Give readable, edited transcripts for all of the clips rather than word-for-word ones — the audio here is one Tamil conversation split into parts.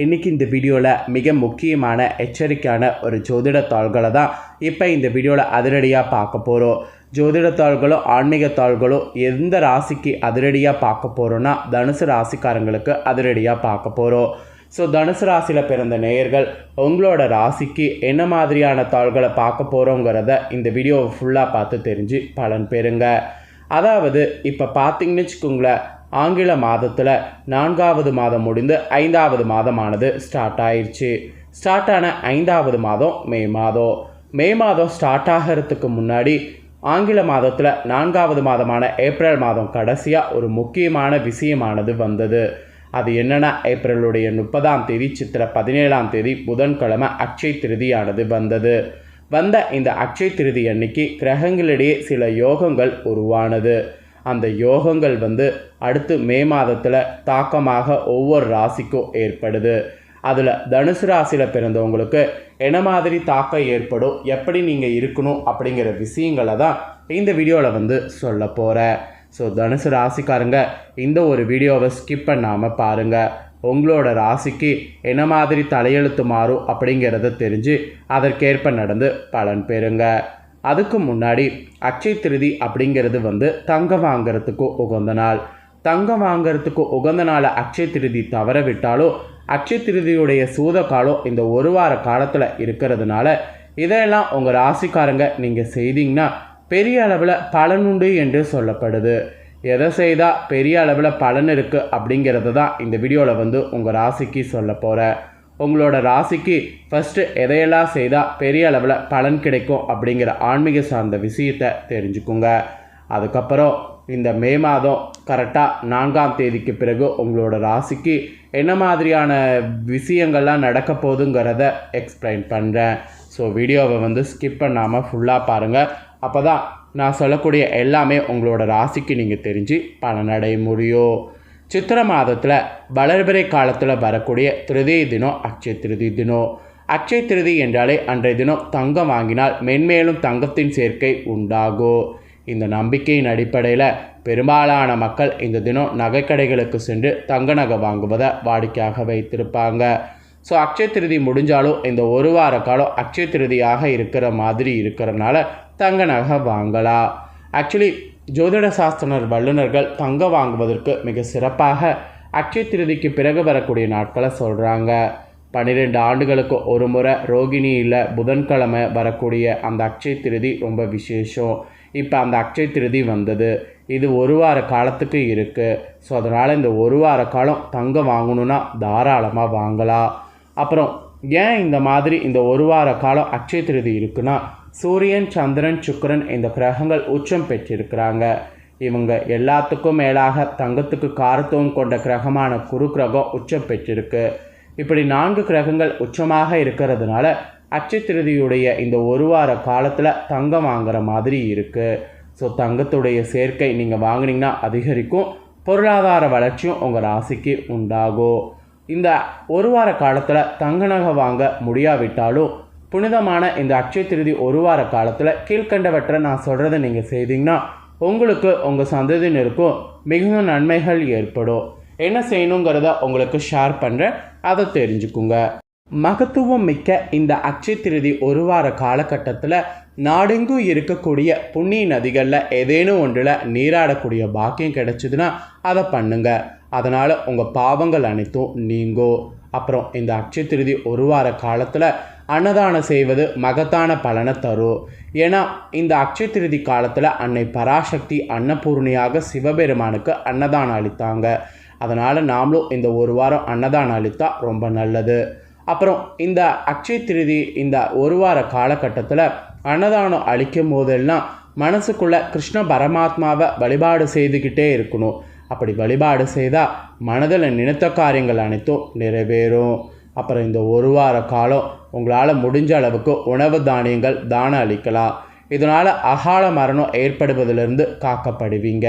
இன்றைக்கி இந்த வீடியோவில் மிக முக்கியமான எச்சரிக்கையான ஒரு ஜோதிட தாள்களை தான் இப்போ இந்த வீடியோவில் அதிரடியாக பார்க்க போகிறோம். ஜோதிட தாள்களோ ஆன்மீக தாள்களோ எந்த ராசிக்கு அதிரடியாக பார்க்க போகிறோன்னா தனுசு ராசிக்காரங்களுக்கு அதிரடியாக பார்க்க போகிறோம். ஸோ தனுசு ராசியில் பிறந்த நேயர்கள் உங்களோட ராசிக்கு என்ன மாதிரியான தாள்களை பார்க்க போகிறோங்கிறத இந்த வீடியோவை ஃபுல்லாக பார்த்து தெரிஞ்சு பலன் பெறுங்க. அதாவது இப்போ பார்த்தீங்கன்னு வச்சுக்கோங்களேன், ஆங்கில மாதத்தில் 4வது மாதம் முடிந்து 5வது மாதமானது ஸ்டார்ட் ஆயிடுச்சு. ஸ்டார்ட் ஆன 5வது மாதம் மே மாதம் ஸ்டார்ட் ஆகிறதுக்கு முன்னாடி ஆங்கில மாதத்தில் 4வது மாதமான ஏப்ரல் மாதம் கடைசியாக ஒரு முக்கியமான விஷயமானது வந்தது. அது என்னென்னா, ஏப்ரலுடைய 30ஆம் தேதி சித்திரை 17ஆம் தேதி புதன்கிழமை அக்ஷய திருதியானது வந்தது. வந்த இந்த அக்ஷய திருதி அன்னைக்கு கிரகங்களிடையே சில யோகங்கள் உருவானது. அந்த யோகங்கள் அடுத்து மே மாதத்தில் தாக்கமாக ஒவ்வொரு ராசிக்கும் ஏற்படுது. அதில் தனுசு ராசியில் பிறந்தவங்களுக்கு என்ன மாதிரி தாக்கம் ஏற்படும், எப்படி நீங்கள் இருக்கணும் அப்படிங்கிற விஷயங்களை தான் இந்த வீடியோவில் சொல்ல போகிறேன். ஸோ தனுசு ராசிக்காரங்க இந்த ஒரு வீடியோவை ஸ்கிப் பண்ணாமல் பாருங்கள். உங்களோட ராசிக்கு என்ன மாதிரி தலையெழுத்து மாறும் அப்படிங்கிறத தெரிஞ்சு அதற்கேற்ப நடந்து பலன் பெறுங்க. அதுக்கு முன்னாடி அக்ஷய திருதி அப்படிங்கிறது தங்கம் வாங்கிறதுக்கு உகந்த நாள். தங்கம் வாங்கிறதுக்கு உகந்த நாளை அக்ஷய திருதி தவற விட்டாலும் அக்ஷய திருதியுடைய சூத காலம் இந்த ஒரு வார காலத்தில் இருக்கிறதுனால இதையெல்லாம் உங்கள் ராசிக்காரங்க நீங்கள் செய்தீங்கன்னா பெரிய அளவில் பலனுண்டு என்று சொல்லப்படுது. எதை செய்தால் பெரிய அளவில் பலன் இருக்குது அப்படிங்கிறது தான் இந்த வீடியோவில் உங்கள் ராசிக்கு சொல்ல போகிறேன். உங்களோட ராசிக்கு ஃபஸ்ட்டு எதையெல்லாம் செய்தால் பெரிய அளவில் பலன் கிடைக்கும் அப்படிங்கிற ஆன்மீக சார்ந்த விஷயத்தை தெரிஞ்சுக்குங்க. அதுக்கப்புறம் இந்த மே மாதம் கரெக்டாக 4ஆம் தேதிக்கு பிறகு உங்களோட ராசிக்கு என்ன மாதிரியான விஷயங்கள்லாம் நடக்க போகுதுங்கிறத எக்ஸ்பிளைன் பண்ணுறேன். ஸோ வீடியோவை ஸ்கிப் பண்ணாமல் ஃபுல்லாக பாருங்கள். அப்போ தான் நான் சொல்லக்கூடிய எல்லாமே உங்களோட ராசிக்கு நீங்கள் தெரிஞ்சு பலனடைய முடியும். சித்திரை மாதத்தில் வளர்பிறை காலத்தில் வரக்கூடிய திருதி தினம் அக்ஷய திருதி தினம். அக்ஷய திருதி என்றாலே அன்றைய தினம் தங்கம் வாங்கினால் மென்மேலும் தங்கத்தின் சேர்க்கை உண்டாகும். இந்த நம்பிக்கையின் அடிப்படையில் பெரும்பாலான மக்கள் இந்த தினம் நகைக்கடைகளுக்கு சென்று தங்க நகை வாங்குவதை வாடிக்கையாக வைத்திருப்பாங்க. ஸோ அக்ஷய திருதி முடிஞ்சாலும் இந்த ஒரு வார காலம் அக்ஷய திருதியாக இருக்கிற மாதிரி இருக்கிறனால தங்க நகை வாங்கலாம். ஆக்சுவலி ஜோதிட சாஸ்திர வல்லுநர்கள் தங்கம் வாங்குவதற்கு மிக சிறப்பாக அக்ஷய திருதிக்கு பிறகு வரக்கூடிய நாட்களை சொல்கிறாங்க. 12 ஆண்டுகளுக்கு ஒரு முறை ரோகிணியில் புதன்கிழமை வரக்கூடிய அந்த அக்ஷய திருதி ரொம்ப விசேஷம். இப்போ அந்த அக்ஷய திருதி வந்தது. இது ஒரு வார காலத்துக்கு இருக்குது. ஸோ அதனால் இந்த ஒரு வார காலம் தங்கம் வாங்கணுன்னா தாராளமாக வாங்கலாம். அப்புறம் ஏன் இந்த மாதிரி இந்த ஒரு வார காலம் அக்ஷய திருதி இருக்குன்னா, சூரியன், சந்திரன், சுக்கிரன் இந்த கிரகங்கள் உச்சம் பெற்றிருக்கிறாங்க. இவங்க எல்லாத்துக்கும் மேலாக தங்கத்துக்கு காரத்துவம் கொண்ட கிரகமான குரு கிரகம் உச்சம் பெற்றிருக்கு. இப்படி 4 கிரகங்கள் உச்சமாக இருக்கிறதுனால அக்ஷய திருதியுடைய இந்த ஒரு வார காலத்தில் தங்கம் வாங்குற மாதிரி இருக்குது. ஸோ தங்கத்துடைய சேர்க்கை நீங்கள் வாங்கினீங்கன்னா அதிகரிக்கும். பொருளாதார வளர்ச்சியும் உங்கள் ராசிக்கு உண்டாகும். இந்த ஒரு வார காலத்தில் தங்க நகை வாங்க முடியாவிட்டாலும் புனிதமான இந்த அக்ஷய திருதி ஒரு வார காலத்தில் கீழ்கண்டவற்றை நான் சொல்கிறத நீங்கள் செய்தீங்கன்னா உங்களுக்கு உங்கள் சந்ததியினருக்கும் மிகுந்த நன்மைகள் ஏற்படும். என்ன செய்யணுங்கிறத உங்களுக்கு ஷேர் பண்ணுறேன், அதை தெரிஞ்சுக்குங்க. மகத்துவம் மிக்க இந்த அக்ஷய திருதி ஒரு வார காலகட்டத்தில் நாடெங்கும் இருக்கக்கூடிய புண்ணிய நதிகளில் ஏதேனும் ஒன்றில் நீராடக்கூடிய பாக்கியம் கிடைச்சிதுன்னா அதை பண்ணுங்க. அதனால் உங்கள் பாவங்கள் அனைத்தும் நீங்கும். அப்புறம் இந்த அக்ஷய திருதி ஒரு வார காலத்தில் அன்னதானம் செய்வது மகத்தான பலனை தரும். ஏன்னா இந்த அக்ஷய திருதி காலத்தில் அன்னை பராசக்தி அன்னபூர்ணியாக சிவபெருமானுக்கு அன்னதானம் அளித்தாங்க. அதனால் நாமளும் இந்த ஒரு வாரம் அன்னதானம் அளித்தா ரொம்ப நல்லது. அப்புறம் இந்த அக்ஷய திருதி இந்த ஒரு வார காலகட்டத்தில் அன்னதானம் அளிக்கும் போதெல்லாம் மனசுக்குள்ளே கிருஷ்ண பரமாத்மாவை வழிபாடு செய்துக்கிட்டே இருக்கணும். அப்படி வழிபாடு செய்தால் மனதில் நினைத்த காரியங்கள் அனைத்தும் நிறைவேறும். அப்புறம் இந்த ஒரு வார காலம் உங்களால் முடிஞ்ச அளவுக்கு உணவு தானியங்கள் தானம் அளிக்கலாம். இதனால் அகால மரணம் ஏற்படுவதிலிருந்து காக்கப்படுவீங்க.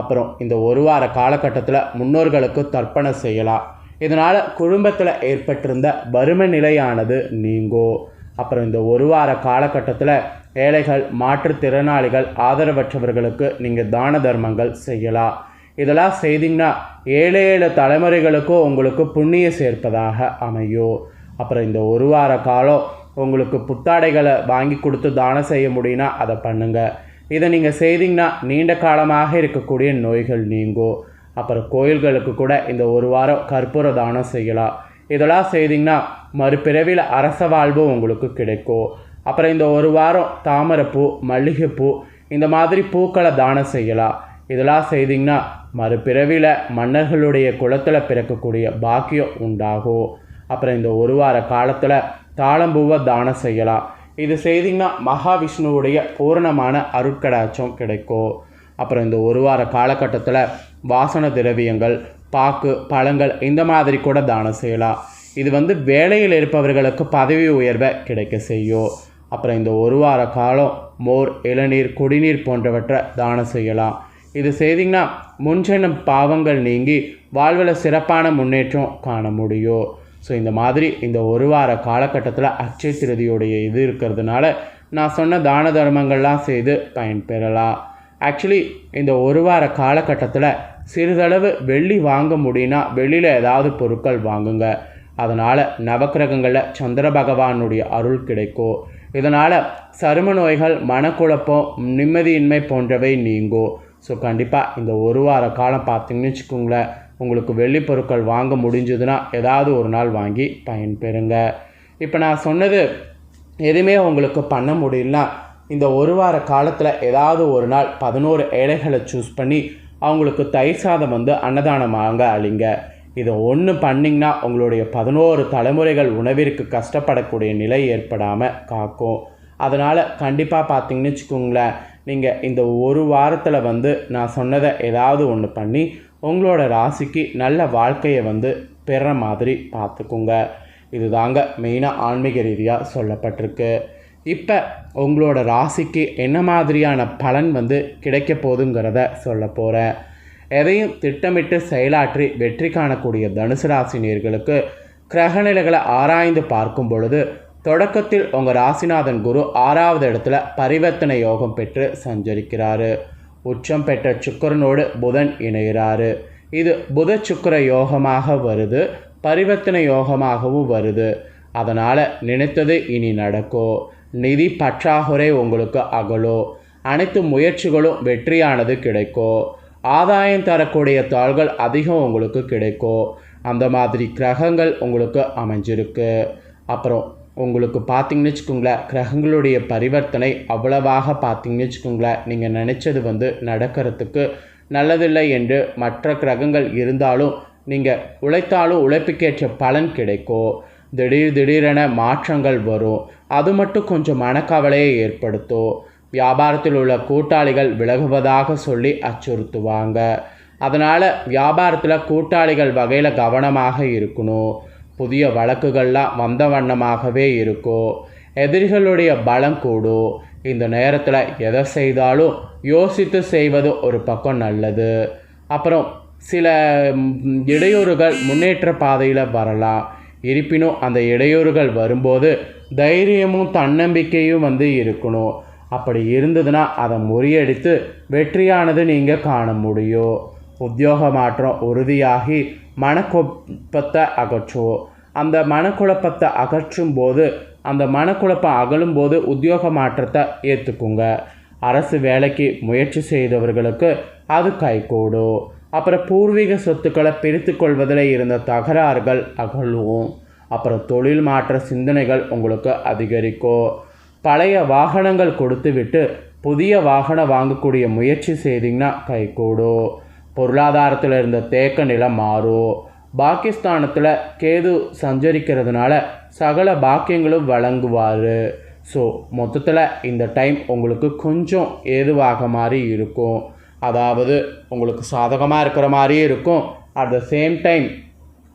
அப்புறம் இந்த ஒரு வார காலகட்டத்தில் முன்னோர்களுக்கு தர்ப்பணம் செய்யலாம். இதனால் குடும்பத்தில் ஏற்பட்டிருந்த வறுமை நிலையானது நீங்கும். அப்புறம் இந்த ஒரு வார காலகட்டத்தில் ஏழைகள், மாற்றுத்திறனாளிகள், ஆதரவற்றவர்களுக்கு நீங்கள் தான தர்மங்கள் செய்யலாம். இதெல்லாம் செய்திங்கன்னா 7 தலைமுறைகளுக்கும் உங்களுக்கு புண்ணியம் சேர்ப்பதாக அமையும். அப்புறம் இந்த ஒரு வார காலம் உங்களுக்கு புத்தாடைகளை வாங்கி கொடுத்து தானம் செய்ய முடியும்னா அதை பண்ணுங்கள். இதை நீங்கள் செய்திங்கன்னா நீண்ட காலமாக இருக்கக்கூடிய நோய்கள் நீங்கும். அப்புறம் கோயில்களுக்கு கூட இந்த ஒரு வாரம் கற்பூர தானம் செய்யலாம். இதெல்லாம் செய்திங்கன்னா மறுபிறவியில் அரச வாழ்வு உங்களுக்கு கிடைக்கும். அப்புறம் இந்த ஒரு வாரம் தாமரைப்பூ, மல்லிகைப்பூ இந்த மாதிரி பூக்களை தானம் செய்யலாம். இதெல்லாம் செய்திங்கன்னா மறுபிறவியில் மன்னர்களுடைய குலத்தில் பிறக்கக்கூடிய பாக்கியம் உண்டாகும். அப்புறம் இந்த ஒரு வார காலத்தில் தாழம்பூவை தானம் செய்யலாம். இது செய்திங்கன்னா மகாவிஷ்ணுவுடைய பூரணமான அருட்கடாட்சம் கிடைக்கும். அப்புறம் இந்த ஒரு வார காலகட்டத்தில் வாசன திரவியங்கள், பாக்கு, பழங்கள் இந்த மாதிரி கூட தானம் செய்யலாம். இது வேலையில் இருப்பவர்களுக்கு பதவி உயர்வை கிடைக்க செய்யும். அப்புறம் இந்த ஒரு வார காலம் மோர், இளநீர், குடிநீர் போன்றவற்றை தானம் செய்யலாம். இது செய்திங்கன்னா முன்ஜென்ம பாவங்கள் நீங்கி வாழ்வில் சிறப்பான முன்னேற்றம் காண முடியும். ஸோ இந்த மாதிரி இந்த ஒரு வார காலகட்டத்தில் அட்சய திருதியுடைய இது இருக்கிறதுனால நான் சொன்ன தான தர்மங்கள்லாம் செய்து பயன்பெறலாம். ஆக்சுவலி இந்த ஒரு வார காலகட்டத்தில் சிறிதளவு வெள்ளி வாங்க முடியும்னா வெள்ளியில் ஏதாவது பொருட்கள் வாங்குங்க. அதனால் நவக்கிரகங்களில் சந்திர பகவானுடைய அருள் கிடைக்கும். இதனால் சரும நோய்கள், மனக்குழப்பம், நிம்மதியின்மை போன்றவை நீங்கும். ஸோ கண்டிப்பாக இந்த ஒரு வார காலம் பார்த்திங்கன்னு வச்சுக்கோங்களேன், உங்களுக்கு வெள்ளி பொருட்கள் வாங்க முடிஞ்சதுன்னா ஏதாவது ஒரு நாள் வாங்கி பயன்பெறுங்க. இப்போ நான் சொன்னது எதுவுமே உங்களுக்கு பண்ண முடியலனா இந்த ஒரு வார காலத்தில் ஏதாவது ஒரு நாள் 11 ஏழைகளை சூஸ் பண்ணி அவங்களுக்கு தயிர் சாதம் அன்னதானமாக அளிங்க. இதை ஒன்று பண்ணிங்கன்னா உங்களுடைய 11 தலைமுறைகள் உணவிற்கு கஷ்டப்படக்கூடிய நிலை ஏற்படாமல் காக்கும். அதனால் கண்டிப்பாக பார்த்திங்கன்னு வச்சுக்கோங்களேன், நீங்கள் இந்த ஒரு வாரத்தில் நான் சொன்னதை ஏதாவது ஒன்று பண்ணி உங்களோட ராசிக்கு நல்ல வாழ்க்கையை பெற மாதிரி பார்த்துக்குங்க. இது தாங்க மெயினாக ஆன்மீக ரீதியாக சொல்லப்பட்டிருக்கு. இப்போ உங்களோட ராசிக்கு என்ன மாதிரியான பலன் கிடைக்க போகுதுங்கிறத சொல்ல போகிறேன். எதையும் திட்டமிட்டு செயலாற்றி வெற்றி காணக்கூடிய தனுசு ராசி நேயர்களுக்கு கிரகநிலைகளை ஆராய்ந்து பார்க்கும் பொழுது தொடக்கத்தில் உங்கள் ராசிநாதன் குரு 6வது இடத்துல பரிவர்த்தனை யோகம் பெற்று சஞ்சரிக்கிறாரு. உச்சம் பெற்ற சுக்கிரனோடு புதன் இணைகிறாரு. இது புத சுக்கிர யோகமாக வருது, பரிவர்த்தனை யோகமாகவும் வருது. அதனால் நினைத்தது இனி நடக்கும். நிதி பற்றாக்குறை உங்களுக்கு அகலும். அனைத்து முயற்சிகளும் வெற்றியானது கிடைக்கும். ஆதாயம் தரக்கூடிய தாள்கள் அதிகம் உங்களுக்கு கிடைக்கும். அந்த மாதிரி கிரகங்கள் உங்களுக்கு அமைஞ்சிருக்கு. அப்புறம் உங்களுக்கு பார்த்திங்கன்னு வச்சுக்கோங்களேன், கிரகங்களுடைய பரிவர்த்தனை அவ்வளவாக பார்த்திங்கன்னு வச்சுக்கோங்களேன், நீங்கள் நினச்சது நடக்கிறதுக்கு நல்லதில்லை என்று மற்ற கிரகங்கள் இருந்தாலும் நீங்கள் உழைத்தாலும் உழைப்புக்கேற்ற பலன் கிடைக்கும். திடீரென மாற்றங்கள் வரும். அது மட்டும் கொஞ்சம் மனக்கவலையை ஏற்படுத்தும். வியாபாரத்தில் உள்ள கூட்டாளிகள் விலகுவதாக சொல்லி அச்சுறுத்துவாங்க. அதனால் வியாபாரத்தில் கூட்டாளிகள் வகையில் கவனமாக இருக்கணும். புதிய வழக்குகள்லாம் வந்த வண்ணமாகவே இருக்கும். எதிரிகளுடைய பலம் கூடும். இந்த நேரத்தில் எதை செய்தாலும் யோசித்து செய்வது ஒரு பக்கம் நல்லது. அப்புறம் சில இடையூறுகள் முன்னேற்ற பாதையில் வரலாம். இருப்பினும் அந்த இடையூறுகள் வரும்போது தைரியமும் தன்னம்பிக்கையும் இருக்கணும். அப்படி இருந்ததுன்னா அதை முறியடித்து வெற்றியானது நீங்கள் காண முடியும். உத்தியோக மாற்றம் உறுதியாகி மனக்குழப்பத்தை அகற்றும். அந்த மனக்குழப்பத்தை அகற்றும் போது, அந்த மனக்குழப்பம் அகலும் போது உத்தியோக மாற்றத்தை ஏற்றுக்குங்க. அரசு வேலைக்கு முயற்சி செய்தவர்களுக்கு அது கைகூடும். அப்புறம் பூர்வீக சொத்துக்களை பிரித்து கொள்வதில் இருந்த தகராறுகள் அகலும். அப்புறம் தொழில் மாற்ற சிந்தனைகள் உங்களுக்கு அதிகரிக்கும். பழைய வாகனங்கள் கொடுத்து விட்டு புதிய வாகனம் வாங்கக்கூடிய முயற்சி செய்திங்கன்னா கைகூடும். பொருளாதாரத்தில் இருந்த தேக்க நிலை மாறும். பாகிஸ்தானத்தில் கேது சஞ்சரிக்கிறதுனால சகல பாக்கியங்களும் வழங்குவார். ஸோ மொத்தத்தில் இந்த டைம் உங்களுக்கு கொஞ்சம் ஏதுவாக மாதிரி இருக்கும். அதாவது உங்களுக்கு சாதகமாக இருக்கிற மாதிரியே இருக்கும், அட் த சேம் டைம்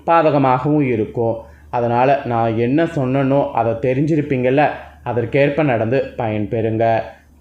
பாதகமாகவும் இருக்கும். அதனால் நான் என்ன சொன்னனோ அதை தெரிஞ்சிருப்பீங்கள்ல, அதற்கேற்ப நடந்து பயன்பெறுங்க.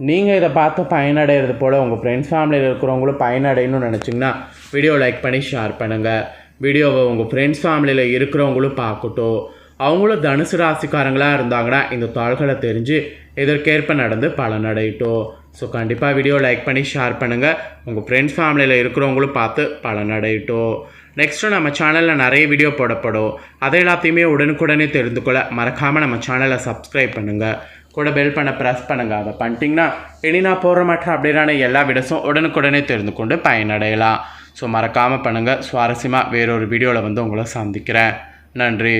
நீங்கள் இதை பார்த்து பயனடைகிறது போல் உங்கள் ஃப்ரெண்ட்ஸ் ஃபேமிலியில் இருக்கிறவங்களும் பயனடையணும்னு நினச்சிங்கன்னா வீடியோ லைக் பண்ணி ஷேர் பண்ணுங்கள். வீடியோவை உங்கள் ஃப்ரெண்ட்ஸ் ஃபேமிலியில் இருக்கிறவங்களும் பார்க்கட்டும். அவங்களும் தனுசு ராசிக்காரங்களாக இருந்தாங்கன்னா இந்த தாள்களை தெரிஞ்சு இதற்கேற்ப நடந்து பலனடையட்டும். ஸோ கண்டிப்பாக வீடியோ லைக் பண்ணி ஷேர் பண்ணுங்கள். உங்கள் ஃப்ரெண்ட்ஸ் ஃபேமிலியில் இருக்கிறவங்களும் பார்த்து பலனடையட்டும். நெக்ஸ்ட்டு நம்ம சேனலில் நிறைய வீடியோ போடப்படும். அதை எல்லாத்தையுமே உடனுக்குடனே தெரிந்து கொள்ள மறக்காமல் நம்ம சேனலை சப்ஸ்கிரைப் பண்ணுங்கள். கூட பெல் பண்ண ப்ரெஸ் பண்ணுங்கள். அதை பண்ணிட்டீங்கன்னா இனி நான் போடுற மற்ற அப்படின்னா எல்லா வீடியோஸும் உடனுக்குடனே தெரிந்து கொண்டு பயனடையலாம். ஸோ மறக்காமல் பண்ணுங்கள். சுவாரஸ்யமாக வேறொரு வீடியோவில் வந்து உங்களை சந்திக்கிறேன். நன்றி.